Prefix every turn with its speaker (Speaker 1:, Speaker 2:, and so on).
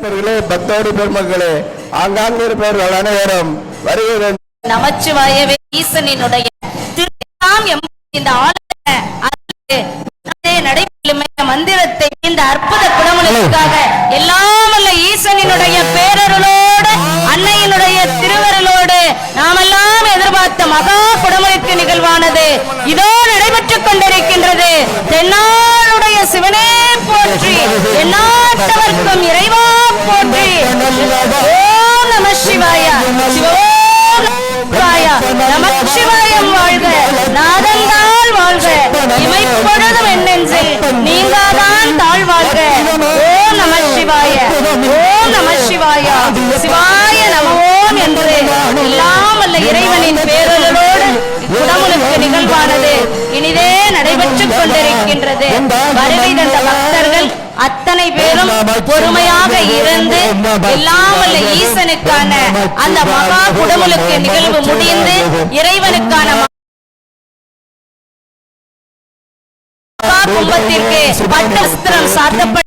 Speaker 1: பக்தர்களே, பக்தோடி பெருமக்களே, ஆங்காங்கு இருப்பவர்கள் அனைவரும் வருகிற
Speaker 2: நமச்சிவாயவே ஈசனினுடைய திருநாம் இந்த நடைபெறும் மந்திரத்தை இந்த அற்புத குணமுழுக்காக எல்லாம் வல்ல ஈசனினுடைய பேரருளோடு அன்னையினுடைய திருவருளோடு நாமெல்லாம் எதிர்பார்த்த மகா குடமுழுக்கு நிகழ்வானது இதோ நடைபெற்றுக் கொண்டிருக்கின்றது. தென்னாளுடைய சிவனே போற்றி, எந்நாட்டவர்க்கும் இறைவா போற்றி. ஓம் நம சிவாய, நமச்சிவாயம் வாழ்க, நாதந்தாள் வாழ்க, இமைப்பொழுதும் என்னென்றில் நீங்காதான் தாழ் வாழ்க. ஓம் நம சிவாய, ஓம் நம சிவாய, சிவாய நமவோம் என்று எல்லாம் வல்ல இறைவனின் பேரருளோடு குடமுழுக்கு நிகழ்வானது இனிதே நடைபெற்றுக் கொண்டிருக்கின்றது. வருகை தந்த பக்தர்கள் அத்தனை பேரும் பொறுமையாக இருந்து எல்லாம் வல்ல ஈசனுக்கான அந்த மகா குடமுழுக்கு நிகழ்வு முடிந்து இறைவனுக்கான மகா கும்பத்திற்கு பட்டஸ்திரம் சாத்தப்பட்ட